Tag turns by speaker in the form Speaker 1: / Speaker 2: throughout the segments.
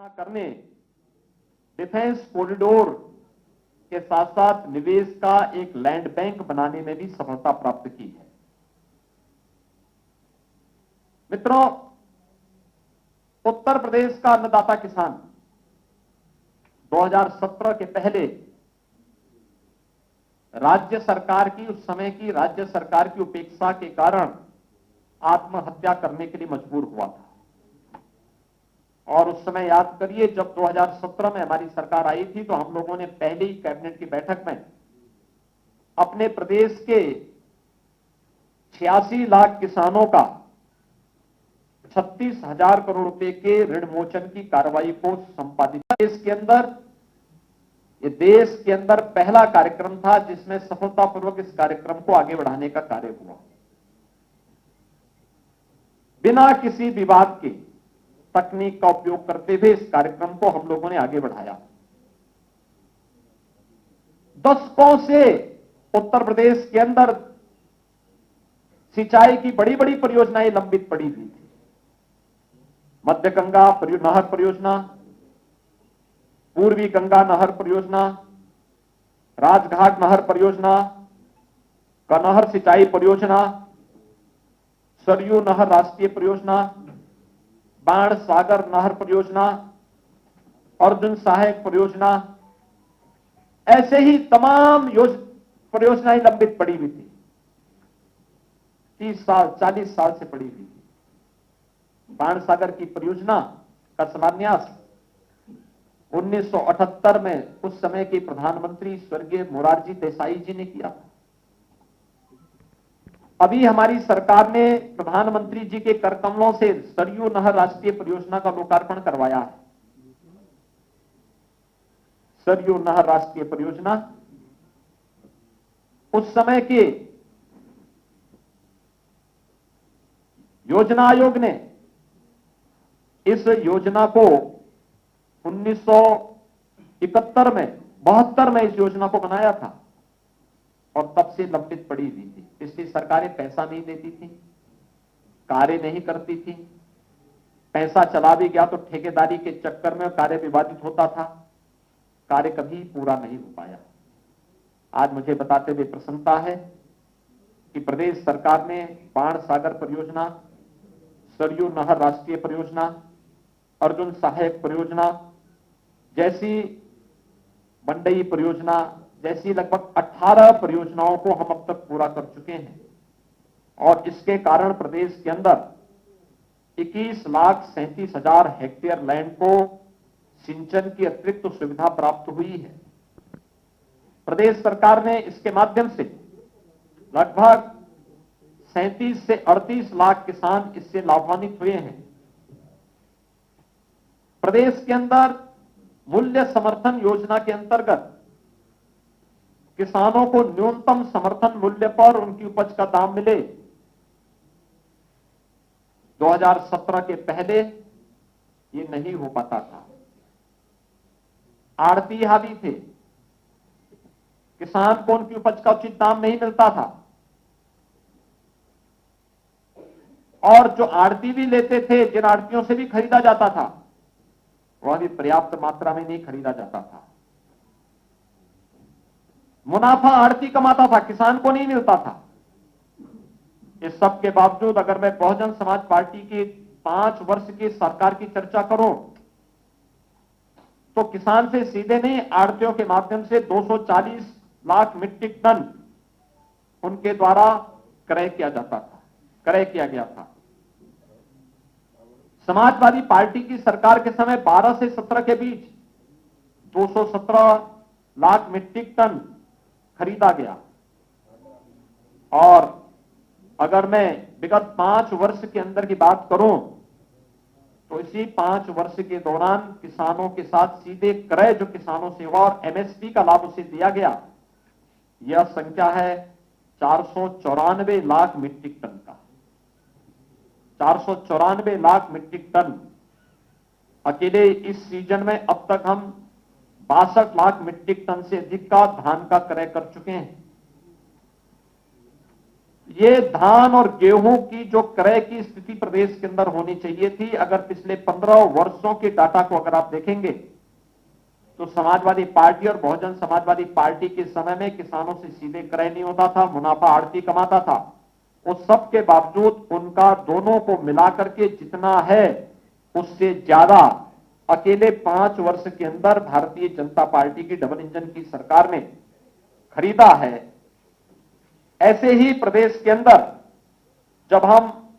Speaker 1: स्थापना करने, defence corridor के साथ साथ निवेश का एक लैंड बैंक बनाने में भी सफलता प्राप्त की है। मित्रों, उत्तर प्रदेश का अन्नदाता किसान 2017 के पहले राज्य सरकार की, उस समय की राज्य सरकार की उपेक्षा के कारण आत्महत्या करने के लिए मजबूर हुआ था। और उस समय याद करिए, जब 2017 में हमारी सरकार आई थी तो हम लोगों ने पहले ही कैबिनेट की बैठक में अपने प्रदेश के 86 लाख किसानों का 36,000 करोड़ रुपए के ऋण मोचन की कार्रवाई को संपादित। देश के अंदर पहला कार्यक्रम था जिसमें सफलतापूर्वक इस कार्यक्रम को आगे बढ़ाने का कार्य हुआ। बिना किसी विवाद के तकनीक का उपयोग करते हुए इस कार्यक्रम को हम लोगों ने आगे बढ़ाया। दशकों से उत्तर प्रदेश के अंदर सिंचाई की बड़ी बड़ी परियोजनाएं लंबित पड़ी हुई थी। मध्य गंगा नहर परियोजना, पूर्वी गंगा नहर परियोजना, राजघाट नहर परियोजना, कनहर सिंचाई परियोजना, सरयू नहर राष्ट्रीय परियोजना, बाण सागर नहर परियोजना, अर्जुन सहायक परियोजना, ऐसे ही तमाम परियोजनाएं लंबित पड़ी हुई थी। 30 साल 40 साल से पड़ी हुई थी। बाण सागर की परियोजना का शिलान्यास 1978 में उस समय के प्रधानमंत्री स्वर्गीय मोरारजी देसाई जी ने किया था। अभी हमारी सरकार ने प्रधानमंत्री जी के करकमलों से सरयू नहर राष्ट्रीय परियोजना का लोकार्पण करवाया है। सरयू नहर राष्ट्रीय परियोजना उस समय के योजना आयोग ने इस योजना को 1971 में 72 में इस योजना को बनाया था और तब से लंबित पड़ी हुई थी। पिछली सरकारें पैसा नहीं देती थी, कार्य नहीं करती थी। पैसा चला भी गया तो ठेकेदारी के चक्कर में कार्य विवादित होता था, कार्य कभी पूरा नहीं हो पाया। आज मुझे बताते हुए प्रसन्नता है कि प्रदेश सरकार ने बाण सागर परियोजना, सरयू नहर राष्ट्रीय परियोजना, अर्जुन सहायक परियोजना जैसी, मंडई परियोजना जैसी लगभग 18 परियोजनाओं को हम अब तक पूरा कर चुके हैं। और इसके कारण प्रदेश के अंदर 21,37,000 हेक्टेयर लैंड को सिंचन की अतिरिक्त सुविधा प्राप्त हुई है। प्रदेश सरकार ने इसके माध्यम से लगभग 37 से 38 लाख किसान इससे लाभान्वित हुए हैं। प्रदेश के अंदर मूल्य समर्थन योजना के अंतर्गत किसानों को न्यूनतम समर्थन मूल्य पर उनकी उपज का दाम मिले। 2017 के पहले ये नहीं हो पाता था। आड़ती हावी थे, किसान को उनकी उपज का उचित दाम नहीं मिलता था और जो आड़ती भी लेते थे, जिन आड़तियों से भी खरीदा जाता था, वह भी पर्याप्त मात्रा में नहीं खरीदा जाता था। मुनाफा आड़ती कमाता था, किसान को नहीं मिलता था। इस सब के बावजूद अगर मैं बहुजन समाज पार्टी के 5 वर्ष की सरकार की चर्चा करूं तो किसान से सीधे नहीं, आड़तियों के माध्यम से 240 लाख मीट्रिक टन उनके द्वारा क्रय किया गया था। समाजवादी पार्टी की सरकार के समय 12 से 17 के बीच 217 लाख मीट्रिक टन खरीदा गया। और अगर मैं विगत 5 वर्ष के अंदर की बात करूं तो इसी 5 वर्ष के दौरान किसानों के साथ सीधे क्रय जो किसानों से हुआ और एमएसपी का लाभ उसे दिया गया, यह संख्या है 494 लाख मीट्रिक टन का। 494 लाख मीट्रिक टन। अकेले इस सीजन में अब तक हम 62 लाख मीट्रिक टन से अधिक का धान का क्रय कर चुके हैं। ये धान और गेहूं की जो क्रय की स्थिति प्रदेश के अंदर होनी चाहिए थी, अगर पिछले 15 वर्षों के डाटा को अगर आप देखेंगे तो समाजवादी पार्टी और बहुजन समाजवादी पार्टी के समय में किसानों से सीधे क्रय नहीं होता था, मुनाफा आड़ती कमाता था। उस सब के बावजूद उनका दोनों को मिलाकर के जितना है उससे ज्यादा अकेले 5 वर्ष के अंदर भारतीय जनता पार्टी की डबल इंजन की सरकार ने खरीदा है। ऐसे ही प्रदेश के अंदर जब हम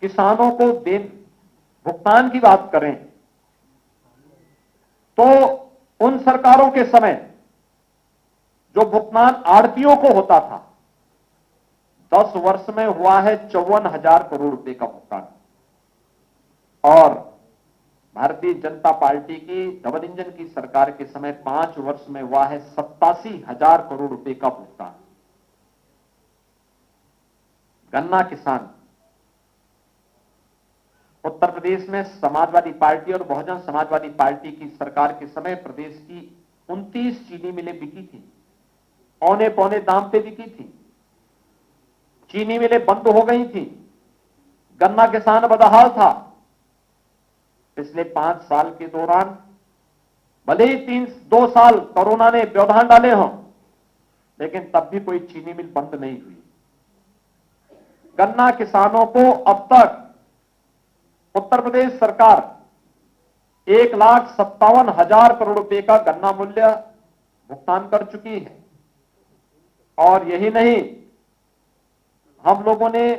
Speaker 1: किसानों को भुगतान की बात करें तो उन सरकारों के समय जो भुगतान आड़तियों को होता था 10 वर्ष में हुआ है 54,000 करोड़ रुपए का भुगतान, और भारतीय जनता पार्टी की डबल इंजन की सरकार के समय 5 वर्ष में हुआ है 87,000 करोड़ रुपए का भुगतान। गन्ना किसान, उत्तर प्रदेश में समाजवादी पार्टी और बहुजन समाजवादी पार्टी की सरकार के समय प्रदेश की 29 चीनी मिलें बिकी थी, औने पौने दाम पे बिकी थी। चीनी मिलें बंद हो गई थी, गन्ना किसान बदहाल था। पिछले 5 साल के दौरान भले ही 2 साल कोरोना ने व्यवधान डाले हों, लेकिन तब भी कोई चीनी मिल बंद नहीं हुई। गन्ना किसानों को अब तक उत्तर प्रदेश सरकार 1,57,000 करोड़ रुपए का गन्ना मूल्य भुगतान कर चुकी है। और यही नहीं, हम लोगों ने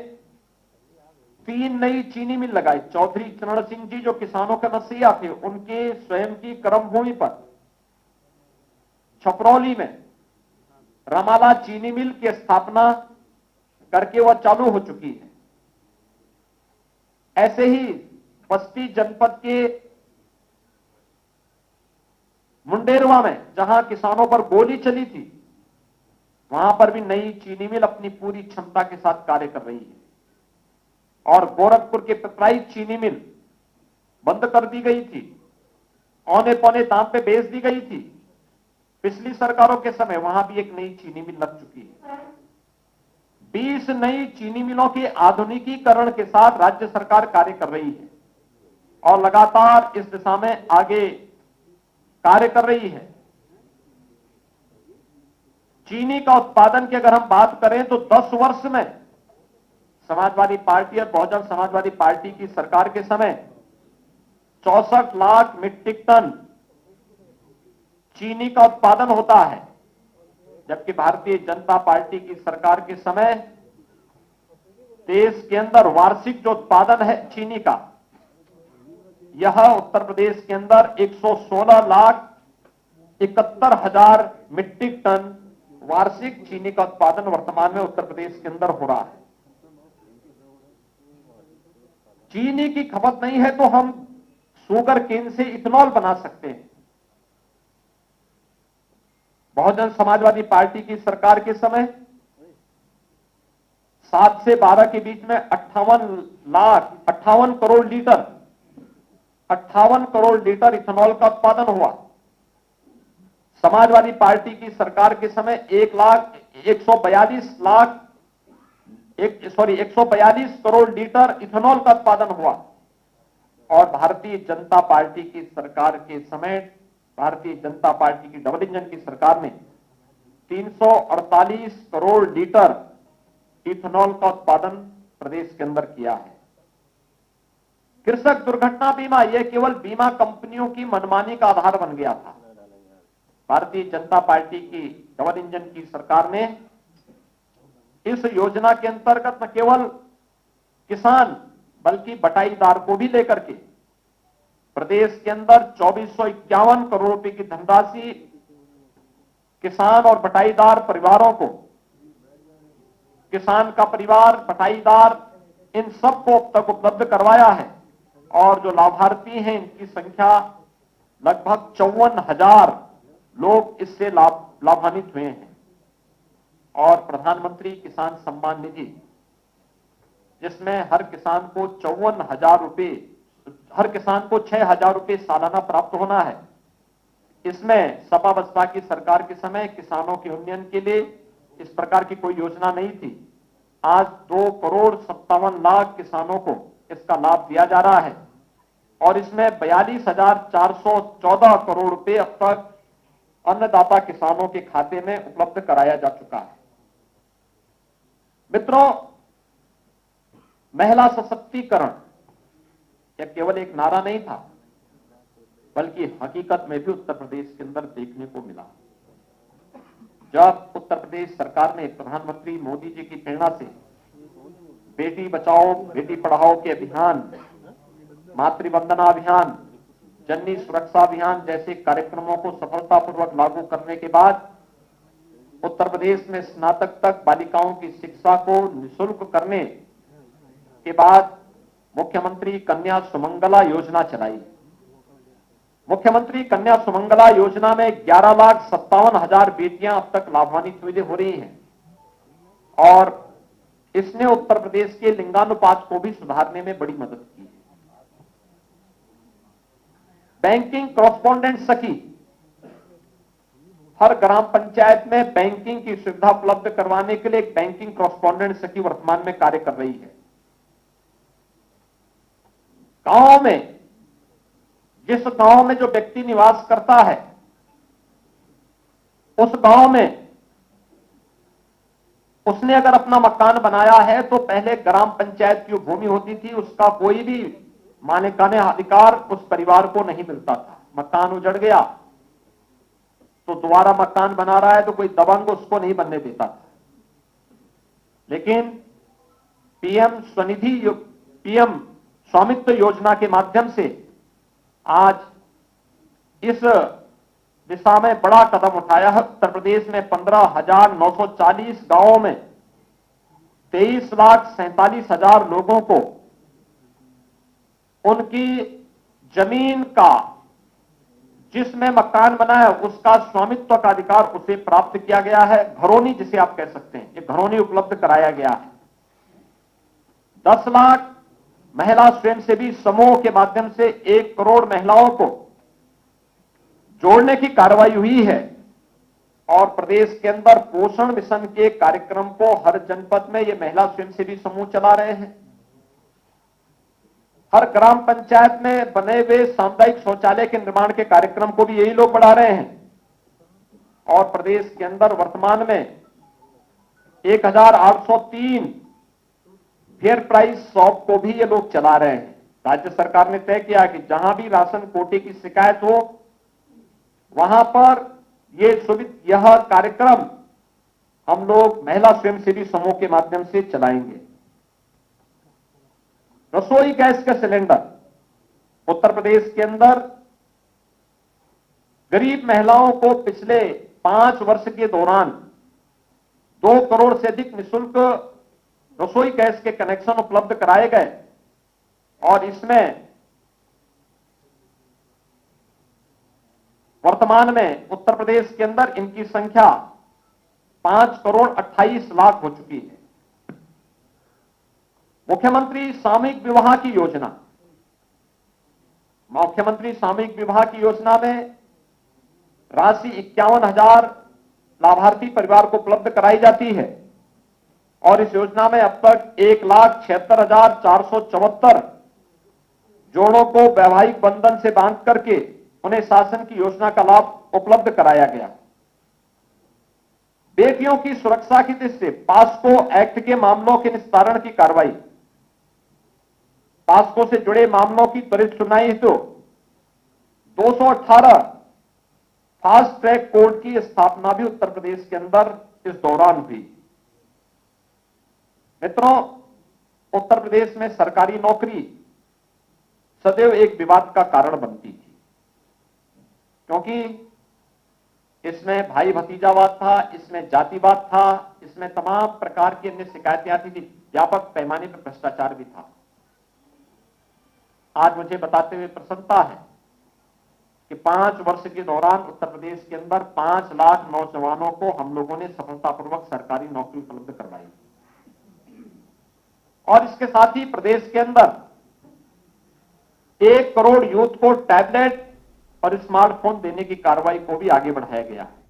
Speaker 1: 3 नई चीनी मिल लगाई। चौधरी चरण सिंह जी जो किसानों के मसीहा थे, उनके स्वयं की कर्मभूमि पर छपरौली में रमाला चीनी मिल की स्थापना करके वह चालू हो चुकी है। ऐसे ही बस्ती जनपद के मुंडेरवा में जहां किसानों पर गोली चली थी, वहां पर भी नई चीनी मिल अपनी पूरी क्षमता के साथ कार्य कर रही है। और गोरखपुर के पिपराइच चीनी मिल बंद कर दी गई थी, औने पौने दाम पे बेच दी गई थी। पिछली सरकारों के समय वहां भी एक नई चीनी मिल लग चुकी है। 20 नई चीनी मिलों के आधुनिकीकरण के साथ राज्य सरकार कार्य कर रही है और लगातार इस दिशा में आगे कार्य कर रही है। चीनी का उत्पादन की अगर हम बात करें तो 10 वर्ष में समाजवादी पार्टी और बहुजन समाजवादी पार्टी की सरकार के समय 64 लाख मीट्रिक टन चीनी का उत्पादन होता है, जबकि भारतीय जनता पार्टी की सरकार के समय देश के अंदर वार्षिक जो उत्पादन है चीनी का, यह उत्तर प्रदेश के अंदर 116,71,000 मीट्रिक टन वार्षिक चीनी का उत्पादन वर्तमान में उत्तर प्रदेश के अंदर हो रहा है। चीनी की खपत नहीं है तो हम शुगर केन से इथेनॉल बना सकते हैं। बहुजन समाजवादी पार्टी की सरकार के समय 7 से 12 के बीच में 58 करोड़ लीटर इथेनॉल का उत्पादन हुआ। समाजवादी पार्टी की सरकार के समय 142 करोड़ लीटर इथेनॉल का उत्पादन हुआ। और भारतीय जनता पार्टी की सरकार के समय, भारतीय जनता पार्टी की डबल इंजन की सरकार ने 348 करोड़ लीटर इथेनॉल का उत्पादन प्रदेश के अंदर किया है। कृषक दुर्घटना बीमा यह केवल बीमा कंपनियों की मनमानी का आधार बन गया था। भारतीय जनता पार्टी की डबल इंजन की सरकार ने इस योजना के अंतर्गत न केवल किसान बल्कि बटाईदार को भी लेकर के प्रदेश के अंदर 2451 करोड़ रुपए की धनराशि किसान और बटाईदार परिवारों को, किसान का परिवार, बटाईदार, इन सबको अब तक उपलब्ध करवाया है। और जो लाभार्थी हैं इनकी संख्या लगभग 54,000 लोग इससे लाभान्वित हुए हैं। और प्रधानमंत्री किसान सम्मान निधि, जिसमें हर किसान को 54,000 रुपए, हर किसान को 6,000 रुपए सालाना प्राप्त होना है। इसमें सपा बसपा की सरकार के समय किसानों के उन्नयन के लिए इस प्रकार की कोई योजना नहीं थी, आज 2,57,00,000 किसानों को इसका लाभ दिया जा रहा है और इसमें 42,414 करोड़ रुपए अब तक अन्नदाता किसानों के खाते में उपलब्ध कराया जा चुका है। मित्रों, महिला सशक्तिकरण यह केवल एक नारा नहीं था, बल्कि हकीकत में भी उत्तर प्रदेश के अंदर देखने को मिला। जब उत्तर प्रदेश सरकार ने प्रधानमंत्री मोदी जी की प्रेरणा से बेटी बचाओ बेटी पढ़ाओ के अभियान, मातृवंदना अभियान, जननी सुरक्षा अभियान जैसे कार्यक्रमों को सफलतापूर्वक लागू करने के बाद उत्तर प्रदेश में स्नातक तक बालिकाओं की शिक्षा को निःशुल्क करने के बाद मुख्यमंत्री कन्या सुमंगला योजना चलाई। मुख्यमंत्री कन्या सुमंगला योजना में 11,57,000 बेटियां अब तक लाभान्वित हो रही हैं और इसने उत्तर प्रदेश के लिंगानुपात को भी सुधारने में बड़ी मदद की है। बैंकिंग कॉरेस्पॉन्डेंट सखी, हर ग्राम पंचायत में बैंकिंग की सुविधा उपलब्ध करवाने के लिए एक बैंकिंग कॉरेस्पॉन्डेंट सखी वर्तमान में कार्य कर रही है। गांवों में, जिस गांव में जो व्यक्ति निवास करता है, उस गांव में उसने अगर अपना मकान बनाया है तो पहले ग्राम पंचायत की भूमि होती थी, उसका कोई भी मालिकाने अधिकार उस परिवार को नहीं मिलता था। मकान उजड़ गया तो दोबारा मकान बना रहा है तो कोई दबंग उसको नहीं बनने देता था। लेकिन पीएम स्वनिधि, पीएम स्वामित्व योजना के माध्यम से आज इस दिशा में बड़ा कदम उठाया है। उत्तर प्रदेश में 15,940 गांवों में 23,47,000 लोगों को उनकी जमीन का, जिसमें मकान बना है, उसका स्वामित्व का अधिकार उसे प्राप्त किया गया है। घरौनी जिसे आप कह सकते हैं, ये घरौनी उपलब्ध कराया गया है। 10 लाख महिला स्वयंसेवी समूह के माध्यम से 1 करोड़ महिलाओं को जोड़ने की कार्रवाई हुई है और प्रदेश के अंदर पोषण मिशन के कार्यक्रम को हर जनपद में ये महिला स्वयंसेवी समूह चला रहे हैं। हर ग्राम पंचायत में बने हुए सामुदायिक शौचालय के निर्माण के कार्यक्रम को भी यही लोग बढ़ा रहे हैं और प्रदेश के अंदर वर्तमान में 1,803 फेयर प्राइस शॉप को भी ये लोग चला रहे हैं। राज्य सरकार ने तय किया कि जहां भी राशन कोटे की शिकायत हो वहां पर यह कार्यक्रम हम लोग महिला स्वयंसेवी समूह के माध्यम से चलाएंगे। रसोई गैस का सिलेंडर उत्तर प्रदेश के अंदर गरीब महिलाओं को पिछले 5 वर्ष के दौरान 2 करोड़ से अधिक निःशुल्क रसोई गैस के कनेक्शन उपलब्ध कराए गए और इसमें वर्तमान में उत्तर प्रदेश के अंदर इनकी संख्या 5 करोड़ 28 लाख हो चुकी है। मुख्यमंत्री सामूहिक विवाह की योजना, मुख्यमंत्री सामूहिक विवाह की योजना में राशि 51,000 लाभार्थी परिवार को उपलब्ध कराई जाती है और इस योजना में अब तक 1,76,474 जोड़ों को वैवाहिक बंधन से बांध करके उन्हें शासन की योजना का लाभ उपलब्ध कराया गया। बेटियों की सुरक्षा की दृष्टि से पास्को एक्ट के मामलों के निस्तारण की कार्रवाई, पास्को से जुड़े मामलों की त्वरित सुनवाई हेतु 218 फास्ट ट्रैक कोर्ट की स्थापना भी उत्तर प्रदेश के अंदर इस दौरान हुई। मित्रों, उत्तर प्रदेश में सरकारी नौकरी सदैव एक विवाद का कारण बनती थी, क्योंकि इसमें भाई भतीजावाद था, इसमें जातिवाद था, इसमें तमाम प्रकार की अन्य शिकायतें आती थी, व्यापक पैमाने पर भ्रष्टाचार भी था। आज मुझे बताते हुए प्रसन्नता है कि 5 वर्ष के दौरान उत्तर प्रदेश के अंदर 5 लाख नौजवानों को हम लोगों ने सफलतापूर्वक सरकारी नौकरी उपलब्ध करवाई और इसके साथ ही प्रदेश के अंदर 1 करोड़ यूथ को टैबलेट और स्मार्टफोन देने की कार्रवाई को भी आगे बढ़ाया गया है।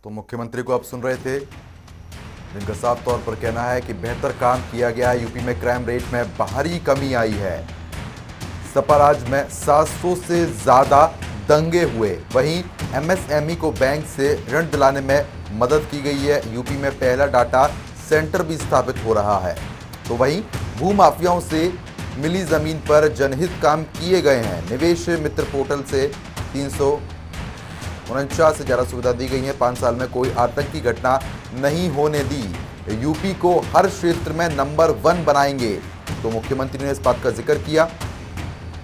Speaker 2: तो मुख्यमंत्री को आप सुन रहे थे, जिनका साफ तौर पर कहना है कि बेहतर काम किया गया है। यूपी में क्राइम रेट में भारी कमी आई है। सपा राज में 700 से ज्यादा दंगे हुए। वहीं एमएसएमई को बैंक से ऋण दिलाने में मदद की गई है। यूपी में पहला डाटा सेंटर भी स्थापित हो रहा है। तो वहीं भूमाफियाओं से मिली जमीन पर जनहित काम किए गए हैं। निवेश मित्र पोर्टल से 349 से ज्यादा सुविधा दी गई है। 5 साल में कोई आतंकी घटना नहीं होने दी। यूपी को हर क्षेत्र में नंबर 1 बनाएंगे। तो मुख्यमंत्री ने इस बात का जिक्र किया।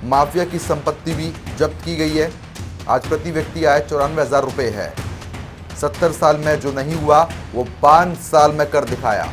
Speaker 2: माफिया की संपत्ति भी जब्त की गई है। आज प्रति व्यक्ति आय 94,000 रुपए है। 70 साल में जो नहीं हुआ वो 5 साल में कर दिखाया।